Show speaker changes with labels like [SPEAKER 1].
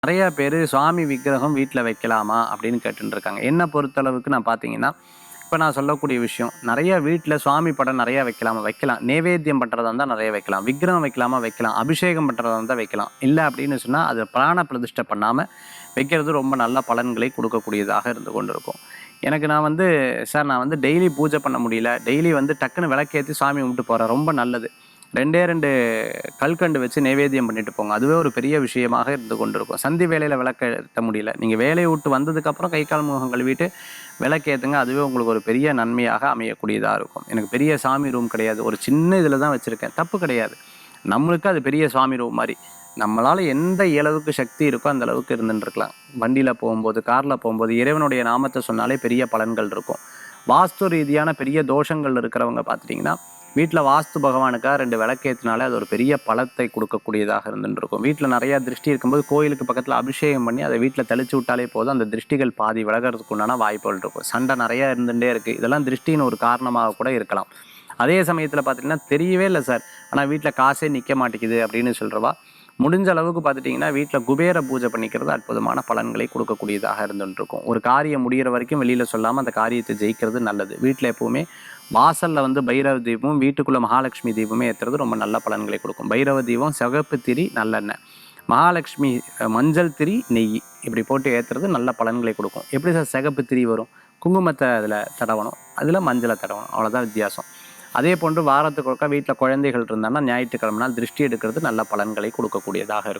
[SPEAKER 1] நெறைய பேரு சுவாமி விக்கிரகம் வீட்ல வைக்கலாமா? அப்படின்னு கேட்டுட்டு இருக்காங்க. என்ன பொறுத்தளவுக்கு நான் பார்த்தீங்கன்னா, இப்ப நான் சொல்லக்கூடிய விஷயம், நெறைய வீட்ல சுவாமி படம் நெறைய வைக்கலாமா? வைக்கலாம். நைவேத்தியம் பண்றதா இருந்தா நெறைய வைக்கலாம். விக்கிரகம் வைக்கலாமா? வைக்கலாம். அபிஷேகம் பண்றதா இருந்தா வைக்கலாம். இல்ல அப்படின்னு சொன்னா, அத பிராண பிரதிஷ்டை பண்ணாம வைக்கிறது ரொம்ப நல்ல பலன்களை குடுக்கக்கூடியதாக இருந்து கொண்டிருக்கும். எனக்கு நான் வந்து டெய்லி பூஜை பண்ண முடியல. டெய்லி வந்து டக்குனு விளக்கேத்தி சாமி கும்பிட்டு போறேன். ரொம்ப நல்லது. 2டே 2 கல்கண்டு வச்சு நைவேத்தியம் பண்ணிட்டு போங்க. அதுவே ஒரு பெரிய விஷயமாக இருந்து கொண்டிருக்கும். சந்தி வேளையில விளக்கு ஏத்த முடியல. நீங்க வேலைய விட்டு வந்ததுக்கப்புறம் கை, கால், முகம் கழுவிட்டு விளக்கேத்துங்க. அதுவே உங்களுக்கு ஒரு பெரிய நன்மையாக அமையக்கூடியதா இருக்கும். எனக்கு பெரிய சாமி ரூம் கிடையாது. ஒரு சின்ன இதில தான் வச்சிருக்கேன். தப்பு கிடையாது. நம்மளுக்கு அது பெரிய சாமி ரூம் மாரி. நம்மளால எந்த அளவுக்கு சக்தி இருக்கோ அந்த அளவுக்கு இருந்துட்டுருக்கலாம். வண்டியில போம்போது, கார்ல போம்போது இறைவனுடைய நாமத்த சொன்னாலே பெரிய பலன்கள் இருக்கும். வாஸ்து ரீதியான பெரிய தோஷங்கள் இருக்கிறவங்க பார்த்துட்டீங்கன்னா, வீட்ல வாஸ்து பகவானுக்கா 2 விளக்கேத்துனாலே அது ஒரு பெரிய பலத்தை குடுக்கக்கூடியதாக இருந்துட்டுருக்கும். வீட்ல நெறையா திருஷ்டி இருக்கும்போது கோயிலுக்கு பக்கத்தில அபிஷேகம் பண்ணி அத வீட்ல தெளிச்சு விட்டாலே போதும். அந்த திருஷ்டிகள் பாதி விலகறதுக்கு உண்டான வாய்ப்புகள் இருக்கும். சண்டை நெறையா இருந்துட்டே இருக்கு. இதெல்லாம் திருஷ்டியின் ஒரு காரணமாக கூட இருக்கலாம். அதே சமயத்தில பார்த்துட்டீங்கன்னா, தெரியவே இல்ல சார். ஆனா வீட்ல காசே நிக்க மாட்டேங்குது அப்படின்னு சொல்றவா, முடிஞ்ச அளவுக்கு பார்த்துட்டீங்கன்னா, வீட்ல குபேர பூஜை பண்ணிக்கிறது அற்புதமான பலன்களை குடுக்கக்கூடியதாக இருந்துட்டுருக்கும். ஒரு காரியம் முடியிற வரைக்கும் வெளியில சொல்லாம அந்த காரியத்த ஜெயிக்கிறது நல்லது. வீட்ல எப்பவுமே வாசல்ல வந்து பைரவ தீபமும், வீட்டுக்குள்ள மகாலட்சுமி தீபமும் ஏத்துறது ரொம்ப நல்ல பலன்களை குடுக்கும். பைரவ தீபம், சிவப்பு திரி, நல்லெண்ணெய். மகாலட்சுமி மஞ்சள் திரி, நெய் இப்படி போட்டு ஏத்துறது நல்ல பலன்களை குடுக்கும். எப்படி சார் சிகப்பு திரி வரும்? குங்குமத்த அதில தடவணும். அதில மஞ்சள தடவணும். அவ்வளோதான் வித்தியாசம். அதே போன்று வாரத்துக்கு ஒருக்கா வீட்ல குழந்தைகள் இருந்தாங்கன்னா, ஞாயிற்றுக்கிழமை நாள் திருஷ்டி எடுக்கிறது நல்ல பலன்களை குடுக்கக்கூடியதாக இருக்கும்.